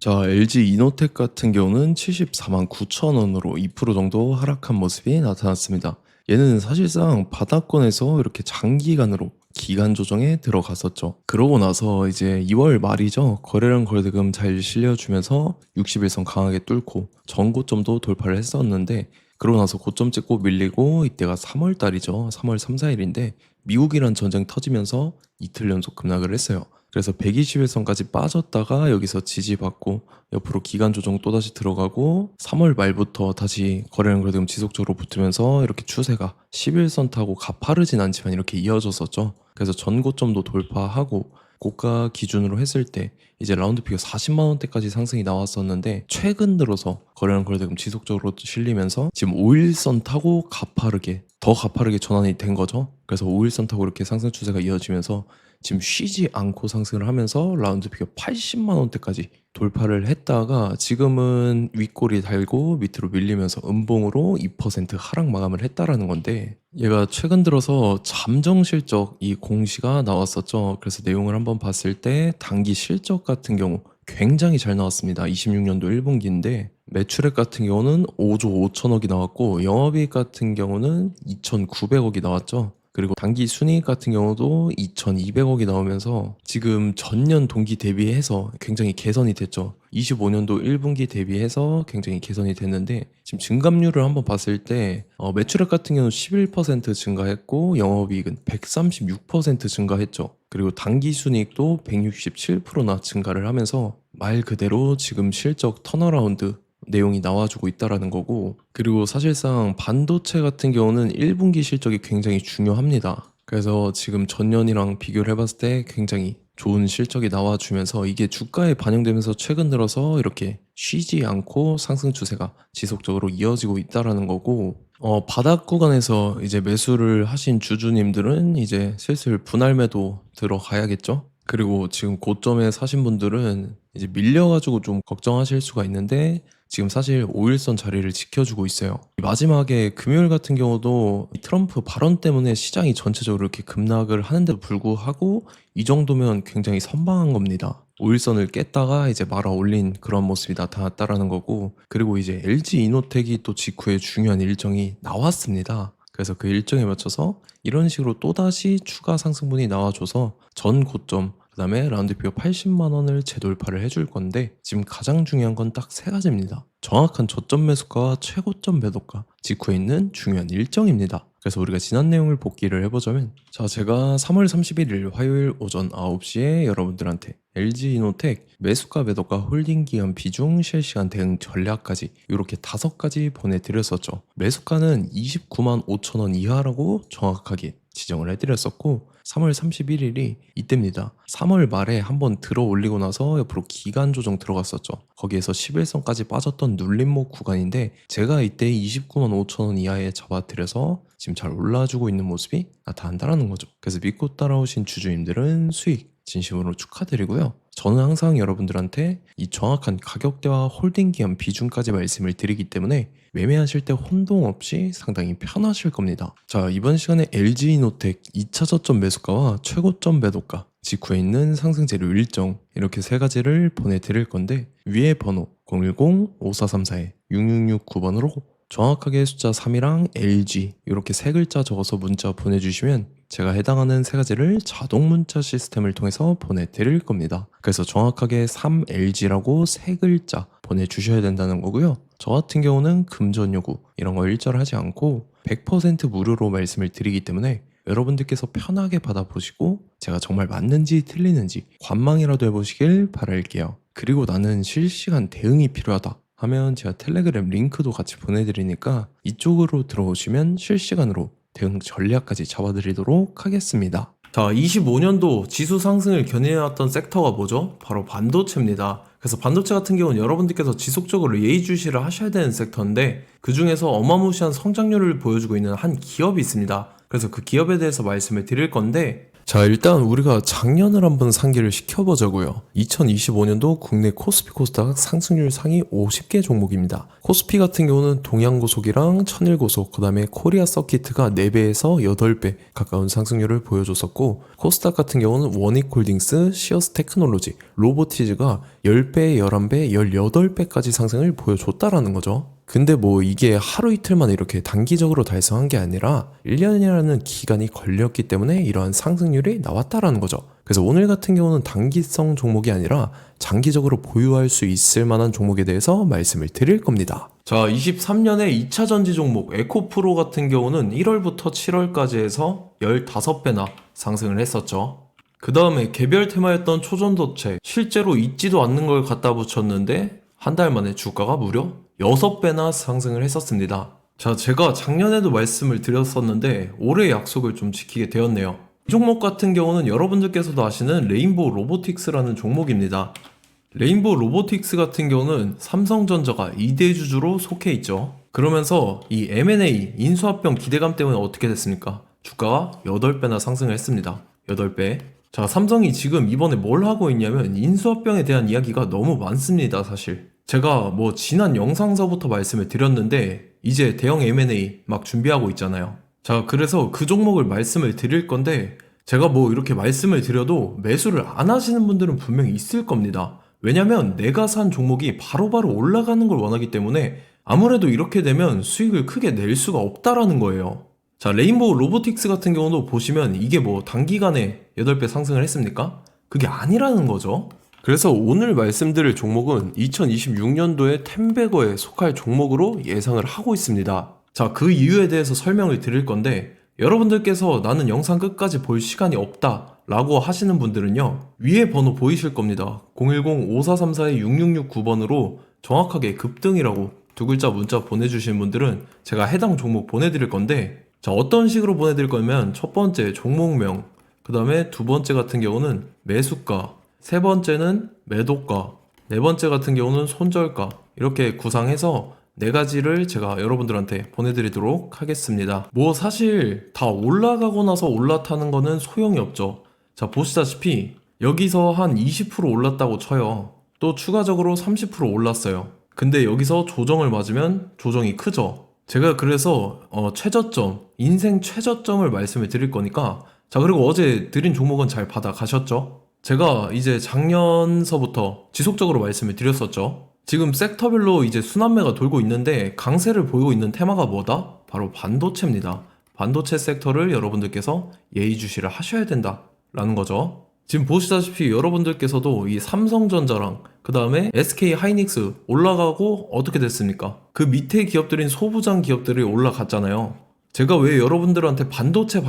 자, LG 이노텍 같은 경우는 74만 9천 원으로 2% 정도 하락한 모습이 나타났습니다. 얘는 사실상 바닥권에서 이렇게 장기간으로 기간 조정에 들어갔었죠. 그러고 나서 이제 2월 말이죠. 거래량 거래대금 잘 실려주면서 60일선 강하게 뚫고 전고점도 돌파를 했었는데, 그러고 나서 고점 찍고 밀리고 이때가 3월 달이죠. 3월 3, 4일인데 미국이란 전쟁 터지면서 이틀 연속 급락을 했어요. 그래서 121선까지 빠졌다가 여기서 지지받고 옆으로 기간 조정 또다시 들어가고 3월 말부터 다시 거래량 거래대금 지속적으로 붙으면서 이렇게 추세가 11선 타고 가파르진 않지만 이렇게 이어졌었죠. 그래서 전고점도 돌파하고 고가 기준으로 했을 때 이제 라운드피가 40만 원대까지 상승이 나왔었는데, 최근 들어서 거래량 거래대금 지속적으로 실리면서 지금 5일선 타고 더 가파르게 전환이 된 거죠. 그래서 5일선 타고 이렇게 상승 추세가 이어지면서 지금 쉬지 않고 상승을 하면서 라운드피가 80만 원대까지 돌파를 했다가 지금은 윗꼬리 달고 밑으로 밀리면서 음봉으로 2% 하락 마감을 했다라는 건데, 얘가 최근 들어서 잠정 실적 이 공시가 나왔었죠. 그래서 내용을 한번 봤을 때 단기 실적 같은 경우 굉장히 잘 나왔습니다. 26년도 1분기인데 매출액 같은 경우는 5조 5천억이 나왔고 영업이익 같은 경우는 2,900억이 나왔죠. 그리고 단기 순이익 같은 경우도 2,200억이 나오면서 지금 전년 동기 대비해서 굉장히 개선이 됐죠. 25년도 1분기 대비해서 굉장히 개선이 됐는데, 지금 증감률을 한번 봤을 때 매출액 같은 경우는 11% 증가했고 영업이익은 136% 증가했죠. 그리고 단기 순이익도 167%나 증가를 하면서 말 그대로 지금 실적 턴어라운드 내용이 나와주고 있다라는 거고, 그리고 사실상 반도체 같은 경우는 1분기 실적이 굉장히 중요합니다. 그래서 지금 전년이랑 비교를 해봤을 때 굉장히 좋은 실적이 나와주면서 이게 주가에 반영되면서 최근 들어서 이렇게 쉬지 않고 상승 추세가 지속적으로 이어지고 있다라는 거고, 바닥 구간에서 이제 매수를 하신 주주님들은 이제 슬슬 분할 매도 들어가야겠죠? 그리고 지금 고점에 사신 분들은 이제 밀려가지고 좀 걱정하실 수가 있는데, 지금 사실 5일선 자리를 지켜주고 있어요. 마지막에 금요일 같은 경우도 트럼프 발언 때문에 시장이 전체적으로 이렇게 급락을 하는데도 불구하고 이 정도면 굉장히 선방한 겁니다. 5일선을 깼다가 이제 말아 올린 그런 모습이 나타났다라는 거고, 그리고 이제 LG 이노텍이 또 직후에 중요한 일정이 나왔습니다. 그래서 그 일정에 맞춰서 이런 식으로 또다시 추가 상승분이 나와줘서 전 고점, 그 다음에 라운드피어 80만 원을 재돌파를 해줄 건데, 지금 가장 중요한 건 딱 세 가지입니다. 정확한 저점 매수가와 최고점 매도가, 직후에 있는 중요한 일정입니다. 그래서 우리가 지난 내용을 복기를 해보자면, 자, 제가 3월 31일 화요일 오전 9시에 여러분들한테 LG 이노텍 매수가 매도가 홀딩 기간 비중 실시간 대응 전략까지 이렇게 5가지 보내드렸었죠. 매수가는 29만 5천 원 이하라고 정확하게 지정을 해드렸었고, 3월 31일이 이때입니다. 3월 말에 한번 들어 올리고 나서 옆으로 기간 조정 들어갔었죠. 거기에서 11선까지 빠졌던 눌림목 구간인데, 제가 이때 29만 5천 원 이하에 잡아드려서 지금 잘 올라주고 있는 모습이 나타난다는 거죠. 그래서 믿고 따라오신 주주님들은 수익 진심으로 축하드리고요. 저는 항상 여러분들한테 이 정확한 가격대와 홀딩 기간 비중까지 말씀을 드리기 때문에 매매하실 때 혼동 없이 상당히 편하실 겁니다. 자, 이번 시간에 LG이노텍 2차 저점 매수가와 최고점 매도가, 직후에 있는 상승 재료 일정, 이렇게 세 가지를 보내드릴 건데, 위에 번호 010-5434-6669번으로 정확하게 숫자 3이랑 LG 이렇게 세 글자 적어서 문자 보내주시면 제가 해당하는 세 가지를 자동 문자 시스템을 통해서 보내드릴 겁니다. 그래서 정확하게 3LG라고 세 글자 보내주셔야 된다는 거고요. 저 같은 경우는 금전 요구 이런 거 일절 하지 않고 100% 무료로 말씀을 드리기 때문에 여러분들께서 편하게 받아보시고 제가 정말 맞는지 틀리는지 관망이라도 해보시길 바랄게요. 그리고 나는 실시간 대응이 필요하다 하면 제가 텔레그램 링크도 같이 보내드리니까 이쪽으로 들어오시면 실시간으로 대응 전략까지 잡아드리도록 하겠습니다. 자, 25년도 지수 상승을 견인해왔던 섹터가 뭐죠? 바로 반도체입니다. 그래서 반도체 같은 경우는 여러분들께서 지속적으로 예의주시를 하셔야 되는 섹터인데, 그 중에서 어마무시한 성장률을 보여주고 있는 한 기업이 있습니다. 그래서 그 기업에 대해서 말씀을 드릴 건데, 자, 일단 우리가 작년을 한번 상기를 시켜보자고요. 2025년도 국내 코스피 코스닥 상승률 상위 50개 종목입니다. 코스피 같은 경우는 동양고속이랑 천일고속, 그 다음에 코리아 서키트가 4배에서 8배 가까운 상승률을 보여줬었고, 코스닥 같은 경우는 원익홀딩스, 시어스 테크놀로지, 로보티즈가 10배, 11배, 18배까지 상승을 보여줬다라는 거죠. 근데 뭐 이게 하루 이틀만 이렇게 단기적으로 달성한 게 아니라 1년이라는 기간이 걸렸기 때문에 이러한 상승률이 나왔다라는 거죠. 그래서 오늘 같은 경우는 단기성 종목이 아니라 장기적으로 보유할 수 있을 만한 종목에 대해서 말씀을 드릴 겁니다. 자, 23년에 2차 전지 종목 에코프로 같은 경우는 1월부터 7월까지 해서 15배나 상승을 했었죠. 그 다음에 개별 테마였던 초전도체, 실제로 있지도 않는 걸 갖다 붙였는데 한 달 만에 주가가 무려 6배나 상승을 했었습니다. 자, 제가 작년에도 말씀을 드렸었는데 올해 약속을 좀 지키게 되었네요. 이 종목 같은 경우는 여러분들께서도 아시는 레인보우 로보틱스라는 종목입니다. 레인보우 로보틱스 같은 경우는 삼성전자가 2대 주주로 속해 있죠. 그러면서 이 M&A 인수합병 기대감 때문에 어떻게 됐습니까? 주가가 8배나 상승을 했습니다. 8배. 자, 삼성이 지금 이번에 뭘 하고 있냐면 인수합병에 대한 이야기가 너무 많습니다, 사실. 제가 뭐 지난 영상서부터 말씀을 드렸는데 이제 대형 M&A 막 준비하고 있잖아요. 자, 그래서 그 종목을 말씀을 드릴 건데 제가 뭐 이렇게 말씀을 드려도 매수를 안 하시는 분들은 분명히 있을 겁니다. 왜냐면 내가 산 종목이 바로바로 올라가는 걸 원하기 때문에 아무래도 이렇게 되면 수익을 크게 낼 수가 없다라는 거예요. 자, 레인보우 로보틱스 같은 경우도 보시면 이게 뭐 단기간에 8배 상승을 했습니까? 그게 아니라는 거죠. 그래서 오늘 말씀드릴 종목은 2026년도에 템베거에 속할 종목으로 예상을 하고 있습니다. 자, 그 이유에 대해서 설명을 드릴 건데 여러분들께서 나는 영상 끝까지 볼 시간이 없다 라고 하시는 분들은요, 위에 번호 보이실 겁니다. 010-5434-6669번으로 정확하게 급등이라고 두 글자 문자 보내주신 분들은 제가 해당 종목 보내드릴 건데, 자, 어떤 식으로 보내드릴 거냐면 첫 번째 종목명, 그 다음에 두 번째 같은 경우는 매수가, 세 번째는 매도가, 네 번째 같은 경우는 손절가, 이렇게 구상해서 네 가지를 제가 여러분들한테 보내드리도록 하겠습니다. 뭐 사실 다 올라가고 나서 올라타는 거는 소용이 없죠. 자, 보시다시피 여기서 한 20% 올랐다고 쳐요. 또 추가적으로 30% 올랐어요. 근데 여기서 조정을 맞으면 조정이 크죠. 제가 그래서 최저점, 인생 최저점을 말씀을 드릴 거니까, 자, 그리고 어제 드린 종목은 잘 받아 가셨죠? 제가 이제 작년서부터 지속적으로 말씀을 드렸었죠. 지금 섹터별로 이제 순환매가 돌고 있는데 강세를 보이고 있는 테마가 뭐다? 바로 반도체입니다. 반도체 섹터를 여러분들께서 예의주시를 하셔야 된다라는 거죠. 지금 보시다시피 여러분들께서도 이 삼성전자랑 그 다음에 SK 하이닉스 올라가고 어떻게 됐습니까? 그 밑에 기업들인 소부장 기업들이 올라갔잖아요. 제가 왜 여러분들한테 반도체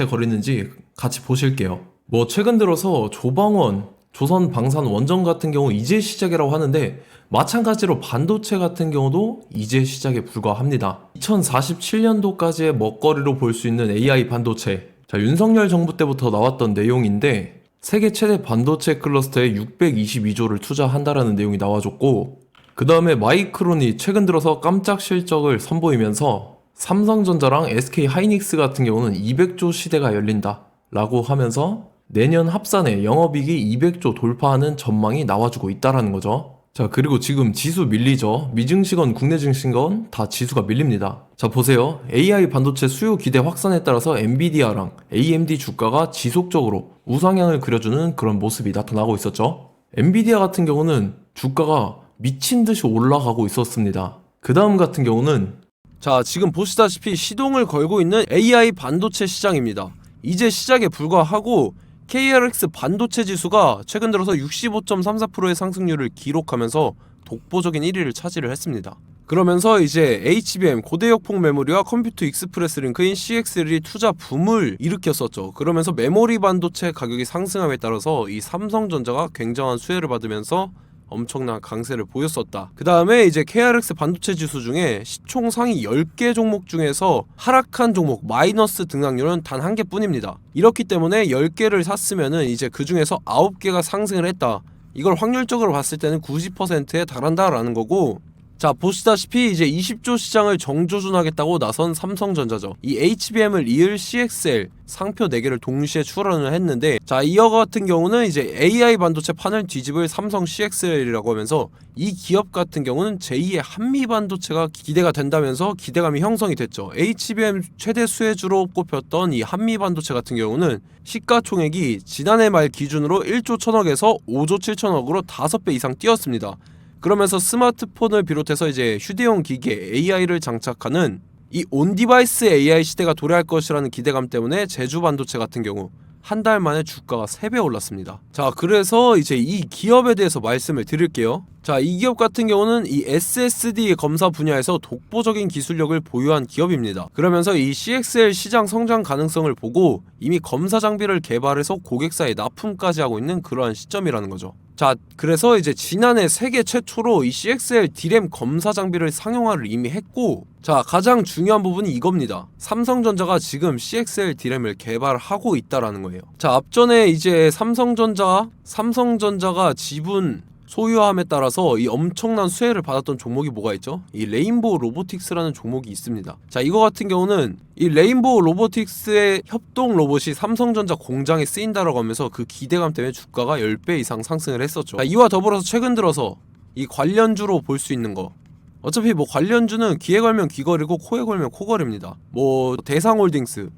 거리는지 같이 보실게요. 뭐 최근 들어서 조방원, 조선방산 원전 같은 경우 이제 시작이라고 하는데 마찬가지로 반도체 같은 경우도 이제 시작에 불과합니다. 2047년도까지의 먹거리로 볼 수 있는 AI 반도체. 자, 윤석열 정부 때부터 나왔던 내용인데 세계 최대 반도체 클러스터에 622조를 투자한다라는 내용이 나와줬고, 그 다음에 마이크론이 최근 들어서 깜짝 실적을 선보이면서 삼성전자랑 SK 하이닉스 같은 경우는 200조 시대가 열린다 라고 하면서 내년 합산에 영업이익이 200조 돌파하는 전망이 나와주고 있다라는 거죠. 자, 그리고 지금 지수 밀리죠. 미증시건 국내 증시건 다 지수가 밀립니다. 자, 보세요. AI 반도체 수요 기대 확산에 따라서 엔비디아랑 AMD 주가가 지속적으로 우상향을 그려주는 그런 모습이 나타나고 있었죠. 엔비디아 같은 경우는 주가가 미친 듯이 올라가고 있었습니다. 그 다음 같은 경우는, 자, 지금 보시다시피 시동을 걸고 있는 AI 반도체 시장입니다. 이제 시작에 불과하고 KRX 반도체 지수가 최근 들어서 65.34%의 상승률을 기록하면서 독보적인 1위를 차지를 했습니다. 그러면서 이제 HBM 고대역폭 메모리와 컴퓨터 익스프레스 링크인 CXL이 투자 붐을 일으켰었죠. 그러면서 메모리 반도체 가격이 상승함에 따라서 이 삼성전자가 굉장한 수혜를 받으면서 엄청난 강세를 보였었다. 그 다음에 이제 KRX 반도체 지수 중에 시총 상위 10개 종목 중에서 하락한 종목 마이너스 등락률은 단 1개 뿐입니다. 이렇기 때문에 10개를 샀으면은 이제 그 중에서 9개가 상승을 했다. 이걸 확률적으로 봤을 때는 90%에 달한다라는 거고, 자, 보시다시피 이제 20조 시장을 정조준하겠다고 나선 삼성전자죠. 이 HBM을 이을 CXL 상표 4개를 동시에 출원을 했는데, 자, 이어 같은 경우는 이제 AI 반도체 판을 뒤집을 삼성 CXL이라고 하면서 이 기업 같은 경우는 제2의 한미 반도체가 기대가 된다면서 기대감이 형성이 됐죠. HBM 최대 수혜주로 꼽혔던 이 한미 반도체 같은 경우는 시가총액이 지난해 말 기준으로 1조 1000억에서 5조 7천억으로 5배 이상 뛰었습니다. 그러면서 스마트폰을 비롯해서 이제 휴대용 기기에 AI를 장착하는 이 온디바이스 AI 시대가 도래할 것이라는 기대감 때문에 제주 반도체 같은 경우 한 달 만에 주가가 3배 올랐습니다. 자, 그래서 이제 이 기업에 대해서 말씀을 드릴게요. 자, 이 기업 같은 경우는 이 SSD 검사 분야에서 독보적인 기술력을 보유한 기업입니다. 그러면서 이 CXL 시장 성장 가능성을 보고 이미 검사 장비를 개발해서 고객사에 납품까지 하고 있는 그러한 시점이라는 거죠. 자, 그래서 이제 지난해 세계 최초로 이 CXL D램 검사 장비를 상용화를 이미 했고, 자, 가장 중요한 부분이 이겁니다. 삼성전자가 지금 CXL D램을 개발하고 있다라는 거예요. 자, 앞전에 이제 삼성전자가 지분 소유함에 따라서 이 엄청난 수혜를 받았던 종목이 뭐가 있죠? 이 레인보우 로보틱스라는 종목이 있습니다. 자, 이거 같은 경우는 이 레인보우 로보틱스의 협동 로봇이 삼성전자 공장에 쓰인다라고 하면서 그 기대감 때문에 주가가 10배 이상 상승을 했었죠. 자, 이와 더불어서 최근 들어서 이 관련주로 볼 수 있는 거, 어차피 뭐 관련주는 귀에 걸면 귀걸이고 코에 걸면 코걸입니다. 뭐 대상홀딩스,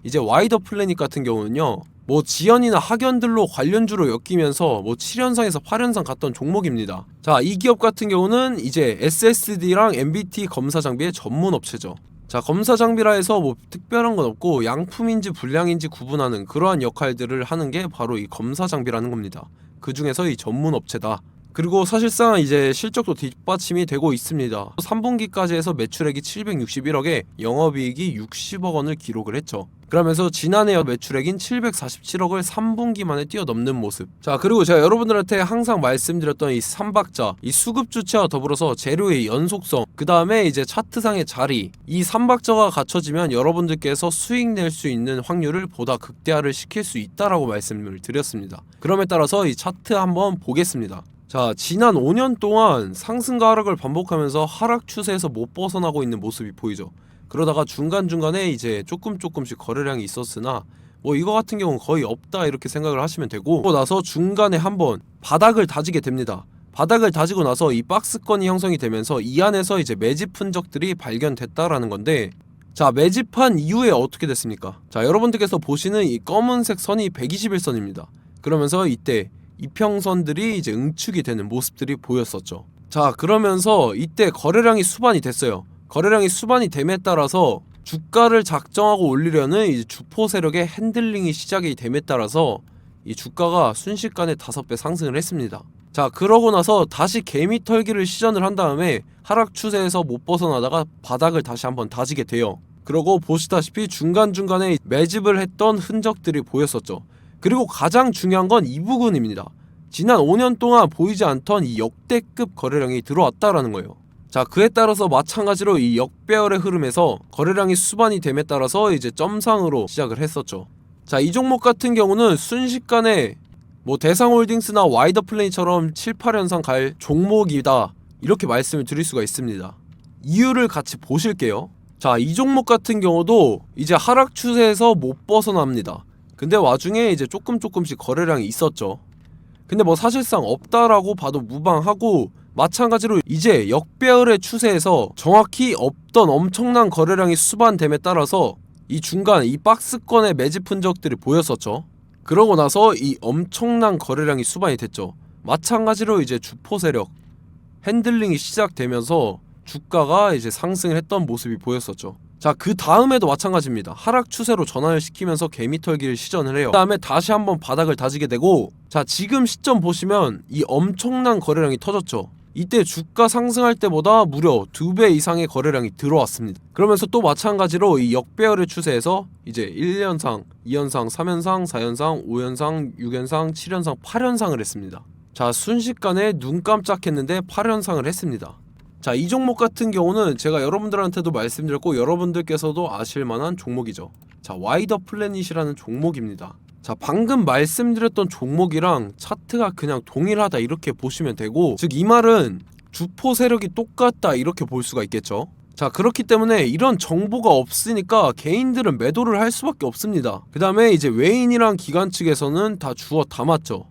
이제 와이더 플래닛 같은 경우는요, 뭐 지연이나 학연들로 관련주로 엮이면서 뭐 7연상에서 8연상 갔던 종목입니다. 자, 이 기업 같은 경우는 이제 SSD랑 MBT 검사 장비의 전문 업체죠. 자, 검사 장비라 해서 뭐 특별한 건 없고 양품인지 불량인지 구분하는 그러한 역할들을 하는 게 바로 이 검사 장비라는 겁니다. 그 중에서 이 전문 업체다. 그리고 사실상 이제 실적도 뒷받침이 되고 있습니다. 3분기까지 해서 매출액이 761억에 영업이익이 60억 원을 기록을 했죠. 그러면서 지난해 매출액인 747억을 3분기 만에 뛰어넘는 모습. 자, 그리고 제가 여러분들한테 항상 말씀드렸던 이 3박자, 이 수급 주체와 더불어서 재료의 연속성, 그 다음에 이제 차트상의 자리, 이 3박자가 갖춰지면 여러분들께서 수익 낼 수 있는 확률을 보다 극대화를 시킬 수 있다라고 말씀을 드렸습니다. 그럼에 따라서 이 차트 한번 보겠습니다. 자, 지난 5년 동안 상승과 하락을 반복하면서 하락 추세에서 못 벗어나고 있는 모습이 보이죠. 그러다가 중간중간에 이제 조금씩 거래량이 있었으나 뭐 이거 같은 경우는 거의 없다 이렇게 생각을 하시면 되고, 그러고 나서 중간에 한번 바닥을 다지게 됩니다. 바닥을 다지고 나서 이 박스권이 형성이 되면서 이 안에서 이제 매집 흔적들이 발견됐다라는 건데, 자, 매집한 이후에 어떻게 됐습니까? 자, 여러분들께서 보시는 이 검은색 선이 121선입니다. 그러면서 이때 이평선들이 이제 응축이 되는 모습들이 보였었죠. 자, 그러면서 이때 거래량이 수반이 됐어요. 거래량이 수반이 됨에 따라서 주가를 작정하고 올리려는 이제 주포 세력의 핸들링이 시작이 됨에 따라서 이 주가가 순식간에 5배 상승을 했습니다. 자, 그러고 나서 다시 개미 털기를 시전을 한 다음에 하락 추세에서 못 벗어나다가 바닥을 다시 한번 다지게 돼요. 그러고 보시다시피 중간중간에 매집을 했던 흔적들이 보였었죠. 그리고 가장 중요한 건 이 부분입니다. 지난 5년 동안 보이지 않던 이 역대급 거래량이 들어왔다라는 거예요. 자, 그에 따라서 마찬가지로 이 역배열의 흐름에서 거래량이 수반이 됨에 따라서 이제 점상으로 시작을 했었죠. 자, 이 종목 같은 경우는 순식간에 뭐 대상홀딩스나 와이더 플레이처럼 7, 8연상 갈 종목이다 이렇게 말씀을 드릴 수가 있습니다. 이유를 같이 보실게요. 자, 이 종목 같은 경우도 이제 하락 추세에서 못 벗어납니다. 근데 와중에 이제 조금씩 거래량이 있었죠. 근데 뭐 사실상 없다라고 봐도 무방하고, 마찬가지로 이제 역배열의 추세에서 정확히 없던 엄청난 거래량이 수반됨에 따라서 이 중간 이 박스권의 매집 흔적들이 보였었죠. 그러고 나서 이 엄청난 거래량이 수반이 됐죠. 마찬가지로 이제 주포 세력 핸들링이 시작되면서 주가가 이제 상승을 했던 모습이 보였었죠. 자, 그 다음에도 마찬가지입니다. 하락 추세로 전환을 시키면서 개미털기를 시전을 해요. 그 다음에 다시 한번 바닥을 다지게 되고, 자, 지금 시점 보시면 이 엄청난 거래량이 터졌죠. 이때 주가 상승할 때보다 무려 2배 이상의 거래량이 들어왔습니다. 그러면서 또 마찬가지로 이 역배열의 추세에서 이제 1연상, 2연상, 3연상, 4연상, 5연상, 6연상, 7연상, 8연상을 했습니다. 자, 순식간에 눈 깜짝했는데 8연상을 했습니다. 자, 이 종목 같은 경우는 제가 여러분들한테도 말씀드렸고 여러분들께서도 아실만한 종목이죠. 자, 와이더 플래닛이라는 종목입니다. 자, 방금 말씀드렸던 종목이랑 차트가 그냥 동일하다 이렇게 보시면 되고, 즉 이 말은 주포 세력이 똑같다 이렇게 볼 수가 있겠죠. 자, 그렇기 때문에 이런 정보가 없으니까 개인들은 매도를 할 수밖에 없습니다. 그 다음에 이제 외인이랑 기관 측에서는 다 주워 담았죠.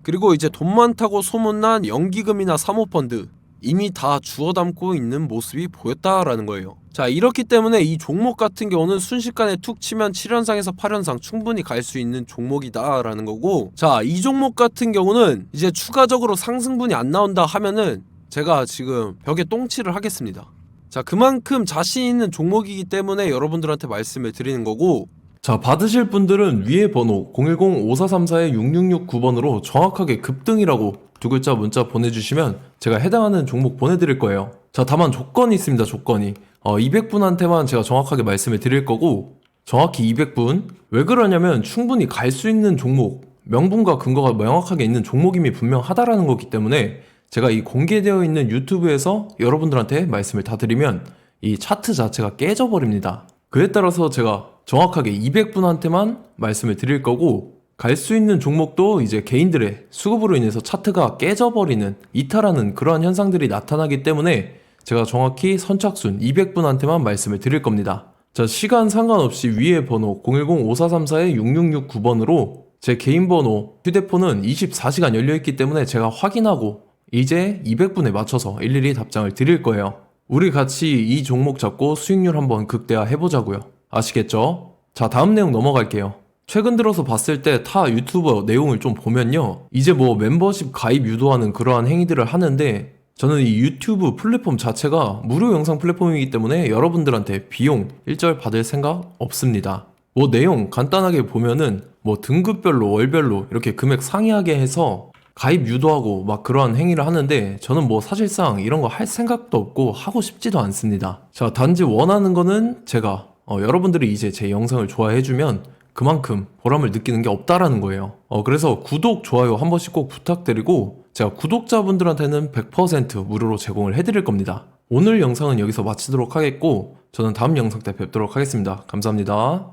그리고 이제 돈 많다고 소문난 연기금이나 사모펀드 이미 다 주워 담고 있는 모습이 보였다라는 거예요. 자, 이렇기 때문에 이 종목 같은 경우는 순식간에 툭 치면 7연상에서 8연상 충분히 갈 수 있는 종목이다라는 거고, 자, 이 종목 같은 경우는 이제 추가적으로 상승분이 안 나온다 하면은 제가 지금 벽에 똥칠을 하겠습니다. 자, 그만큼 자신 있는 종목이기 때문에 여러분들한테 말씀을 드리는 거고, 자, 받으실 분들은 위에 번호 010-5434-6669번으로 정확하게 급등이라고 두 글자 문자 보내주시면 제가 해당하는 종목 보내드릴 거예요. 자, 다만 조건이 있습니다. 조건이 200분한테만 제가 정확하게 말씀을 드릴 거고, 정확히 200분. 왜 그러냐면 충분히 갈 수 있는 종목, 명분과 근거가 명확하게 있는 종목임이 분명하다라는 거기 때문에 제가 이 공개되어 있는 유튜브에서 여러분들한테 말씀을 다 드리면 이 차트 자체가 깨져버립니다. 그에 따라서 제가 정확하게 200분한테만 말씀을 드릴 거고, 갈 수 있는 종목도 이제 개인들의 수급으로 인해서 차트가 깨져버리는, 이탈하는 그러한 현상들이 나타나기 때문에 제가 정확히 선착순 200분한테만 말씀을 드릴 겁니다. 자, 시간 상관없이 위에 번호 010-5434-6669번으로 제 개인 번호, 휴대폰은 24시간 열려있기 때문에 제가 확인하고 이제 200분에 맞춰서 일일이 답장을 드릴 거예요. 우리 같이 이 종목 잡고 수익률 한번 극대화 해보자고요. 아시겠죠? 자, 다음 내용 넘어갈게요. 최근 들어서 봤을 때 타 유튜버 내용을 좀 보면요, 이제 뭐 멤버십 가입 유도하는 그러한 행위들을 하는데, 저는 이 유튜브 플랫폼 자체가 무료 영상 플랫폼이기 때문에 여러분들한테 비용 일절 받을 생각 없습니다. 뭐 내용 간단하게 보면은 뭐 등급별로 월별로 이렇게 금액 상이하게 해서 가입 유도하고 막 그러한 행위를 하는데, 저는 뭐 사실상 이런 거 할 생각도 없고 하고 싶지도 않습니다. 자, 단지 원하는 거는 제가 여러분들이 이제 제 영상을 좋아해주면 그만큼 보람을 느끼는 게 없다라는 거예요. 그래서 구독, 좋아요 한 번씩 꼭 부탁드리고, 제가 구독자분들한테는 100% 무료로 제공을 해드릴 겁니다. 오늘 영상은 여기서 마치도록 하겠고, 저는 다음 영상 때 뵙도록 하겠습니다. 감사합니다.